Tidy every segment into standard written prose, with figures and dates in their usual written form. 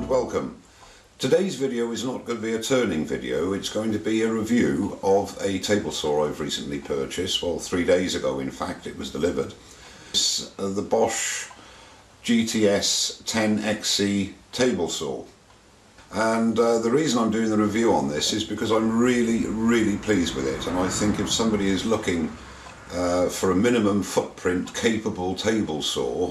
and welcome. Today's video is not going to be a turning video, it's going to be a review of a table saw I've recently purchased. Well, 3 days ago in fact it was delivered. It's the Bosch GTS 10XC table saw. And the reason I'm doing the review on this is because I'm really pleased with it, and I think if somebody is looking for a minimum footprint capable table saw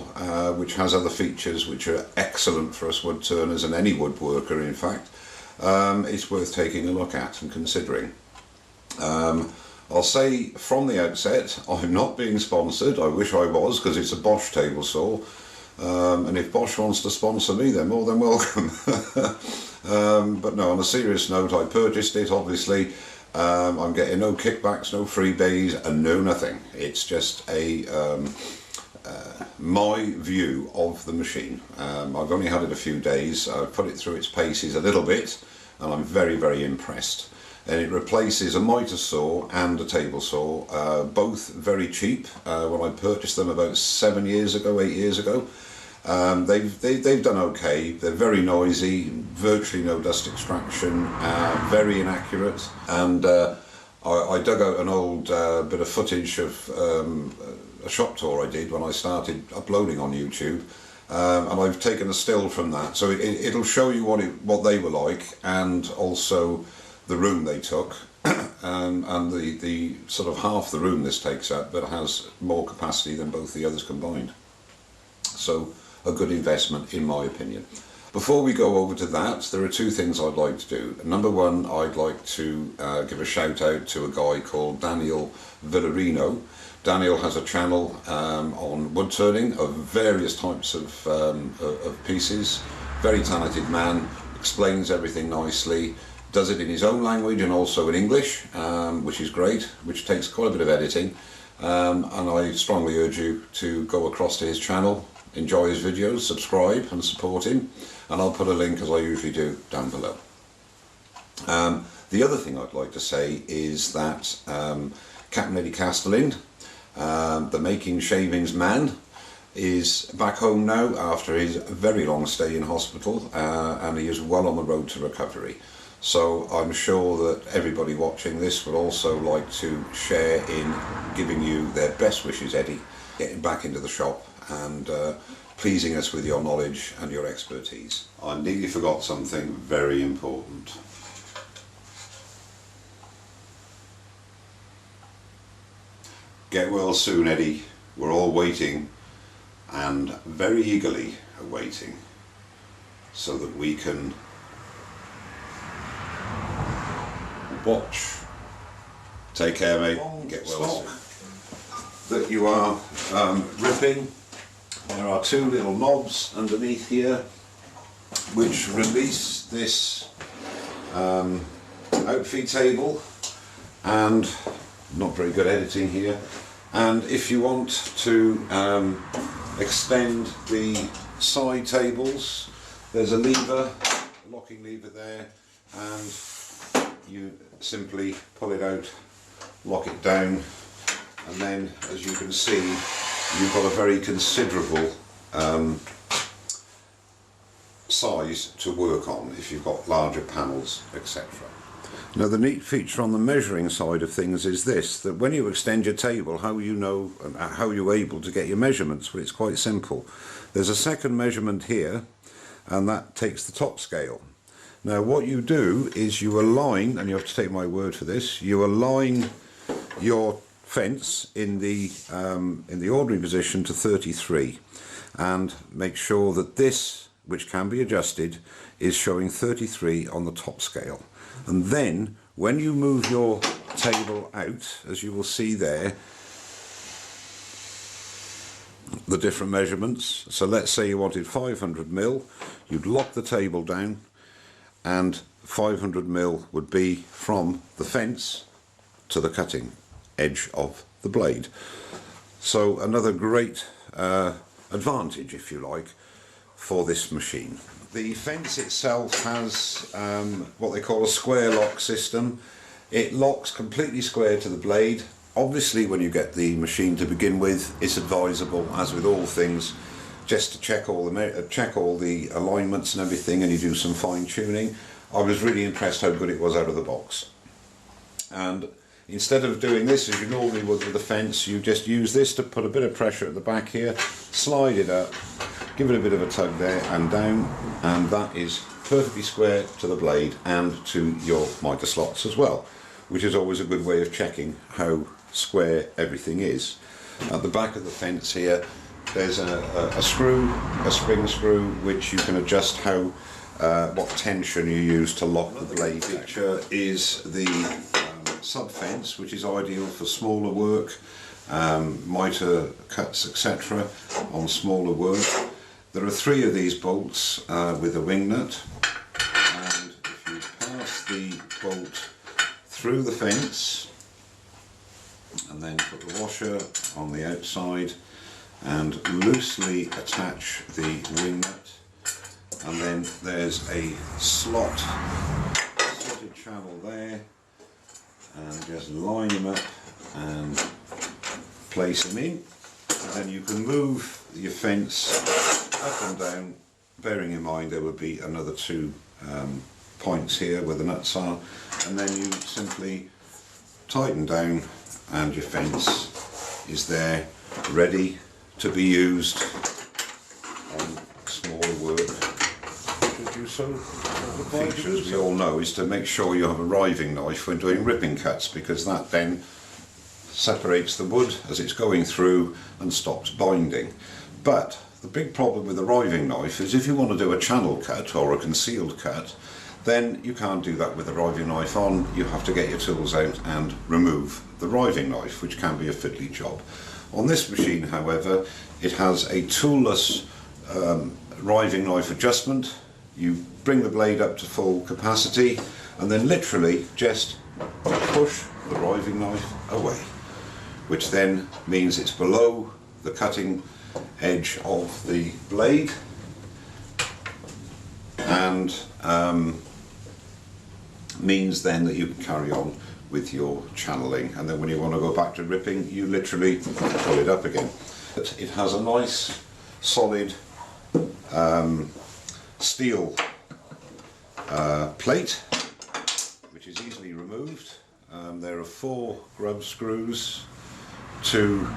which has other features which are excellent for us wood turners and any woodworker in fact, it's worth taking a look at and considering. I'll say from the outset, I'm not being sponsored. I wish I was, because it's a Bosch table saw, and if Bosch wants to sponsor me, they're more than welcome. But no, on a serious note, I purchased it obviously. I'm getting no kickbacks, no freebies, and no nothing. It's just a my view of the machine. I've only had it a few days. I've put it through its paces a little bit, and I'm very impressed. And it replaces a mitre saw and a table saw, both very cheap. When I purchased them about 8 years ago. They've done okay. They're very noisy, virtually no dust extraction, very inaccurate, and I dug out an old bit of footage of a shop tour I did when I started uploading on YouTube, and I've taken a still from that, so it'll show you what they were like, and also the room they took, and the sort of half the room this takes up, but has more capacity than both the others combined. So a good investment in my opinion. Before we go over to that, there are two things I'd like to do. Number one, I'd like to give a shout out to a guy called Daniel Villarino. Daniel has a channel on wood turning of various types of pieces. Very talented man, explains everything nicely, does it in his own language and also in English, which is great, which takes quite a bit of editing. And I strongly urge you to go across to his channel, enjoy his videos, subscribe and support him, and I'll put a link, as I usually do, down below. The other thing I'd like to say is that Captain Eddie Castellin, the Making Shavings man, is back home now after his very long stay in hospital, and he is well on the road to recovery. So I'm sure that everybody watching this would also like to share in giving you their best wishes, Eddie, getting back into the shop and pleasing us with your knowledge and your expertise. I nearly forgot something very important. Get well soon, Eddie. We're all waiting, and very eagerly awaiting, so that we can watch. Take care, mate. Get well soon. That you are ripping. There are two little knobs underneath here which release this outfeed table, and not very good editing here, and if you want to extend the side tables, there's a lever, a locking lever there, and you simply pull it out, lock it down, and then as you can see you've got a very considerable size to work on if you've got larger panels, etc. Now the neat feature on the measuring side of things is this, that when you extend your table, how you know, how you're able to get your measurements? Well, it's quite simple. There's a second measurement here, and that takes the top scale. Now what you do is you align, and you have to take my word for this, you align your fence in the ordinary position to 33, and make sure that this, which can be adjusted, is showing 33 on the top scale. And then when you move your table out, as you will see there, the different measurements. So let's say you wanted 500mm, you'd lock the table down, and 500mm would be from the fence to the cutting edge of the blade. So another great advantage, if you like, for this machine. The fence itself has what they call a square lock system. It locks completely square to the blade. Obviously when you get the machine to begin with, it's advisable, as with all things, just to check all the alignments and everything, and you do some fine tuning. I was really impressed how good it was out of the box. And instead of doing this as you normally would with the fence, you just use this to put a bit of pressure at the back here, slide it up, give it a bit of a tug there and down, and that is perfectly square to the blade and to your mitre slots as well, which is always a good way of checking how square everything is. At the back of the fence here, there's a spring screw, which you can adjust how what tension you use to lock the blade. The picture is the sub fence, which is ideal for smaller work, mitre cuts, etc. on smaller work. There are 3 of these bolts with a wing nut, and if you pass the bolt through the fence and then put the washer on the outside and loosely attach the wing nut, and then there's a slotted channel there, and just line them up and place them in, and then you can move your fence up and down, bearing in mind there would be another 2 points here where the nuts are, and then you simply tighten down and your fence is there ready to be used on smaller work. Features we all know is to make sure you have a riving knife when doing ripping cuts, because that then separates the wood as it's going through and stops binding. But the big problem with a riving knife is if you want to do a channel cut or a concealed cut, then you can't do that with a riving knife on. You have to get your tools out and remove the riving knife, which can be a fiddly job. On this machine, however, it has a toolless riving knife adjustment. You bring the blade up to full capacity and then literally just push the riving knife away, which then means it's below the cutting edge of the blade, and means then that you can carry on with your channeling, and then when you want to go back to ripping, you literally pull it up again. It has a nice solid steel plate, which is easily removed. There are 4 grub screws to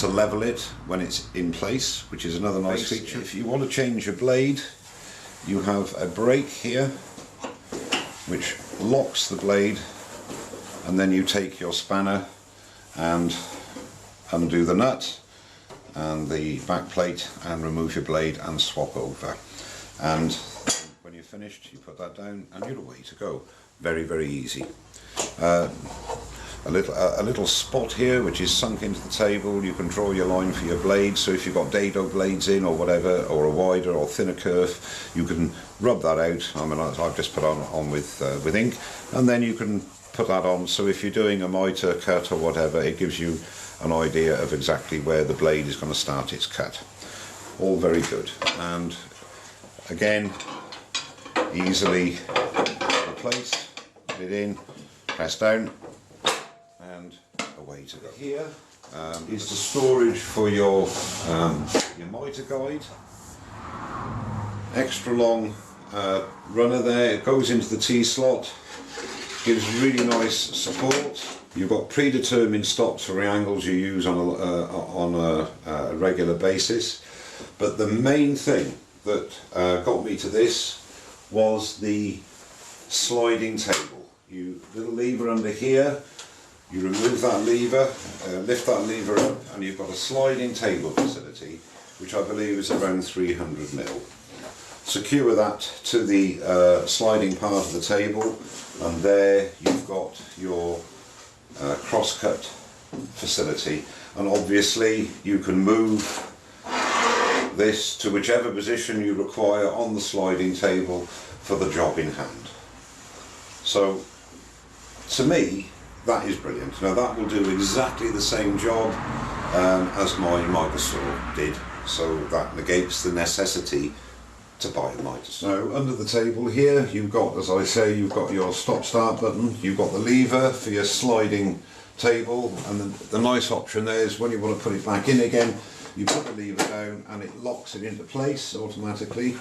level it when it's in place, which is another nice feature. If you want to change your blade, you have a brake here which locks the blade, and then you take your spanner and undo the nut and the back plate and remove your blade and swap over, and when you're finished you put that down and you're away to go. Very, very easy. A little spot here which is sunk into the table. You can draw your line for your blade, so if you've got dado blades in or whatever, or a wider or thinner kerf, you can rub that out. I mean, I've just put on with ink, and then you can put that on, so if you're doing a mitre cut or whatever, it gives you an idea of exactly where the blade is going to start its cut. All very good, and again, easily replace, put it in, press down, and away to go. Here is the storage for your mitre guide. Extra long runner there, it goes into the T-slot, gives really nice support. You've got predetermined stops for the angles you use on a regular basis, but the main thing that got me to this was the sliding table. You little lever under here, you remove that lever, lift that lever up, and you've got a sliding table facility, which I believe is around 300 mil. Secure that to the sliding part of the table, and there you've got your cross-cut facility, and obviously you can move this to whichever position you require on the sliding table for the job in hand. So to me that is brilliant. Now that will do exactly the same job as my mitre saw did, so that negates the necessity to buy a mitre saw. So under the table here you've got, as I say, you've got your stop-start button, you've got the lever for your sliding table, and the nice option there is when you want to put it back in again, you put the lever down and it locks it into place automatically.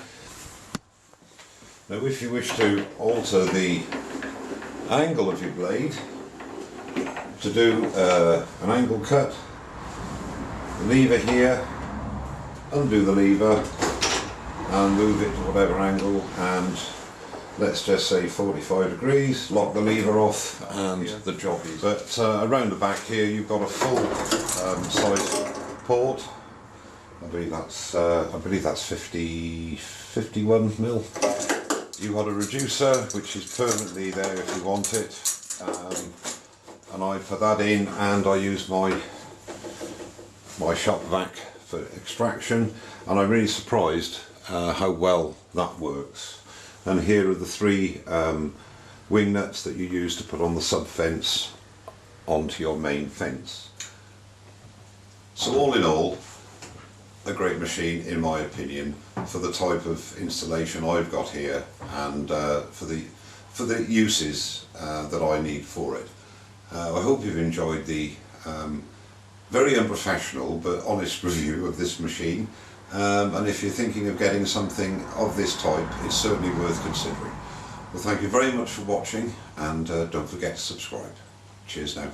Now if you wish to alter the angle of your blade, to do an angle cut, the lever here, undo the lever and move it to whatever angle, and let's just say 45 degrees, lock the lever off and the job is. But around the back here you've got a full size port. I believe that's 51 mil. You've got a reducer which is permanently there if you want it, and I put that in and I use my shop vac for extraction, and I'm really surprised how well that works. And here are the 3 wing nuts that you use to put on the sub fence onto your main fence. So all in all, a great machine in my opinion for the type of installation I've got here, and for the uses that I need for it. I hope you've enjoyed the very unprofessional but honest review of this machine, and if you're thinking of getting something of this type, it's certainly worth considering. Well, thank you very much for watching, and don't forget to subscribe. Cheers now.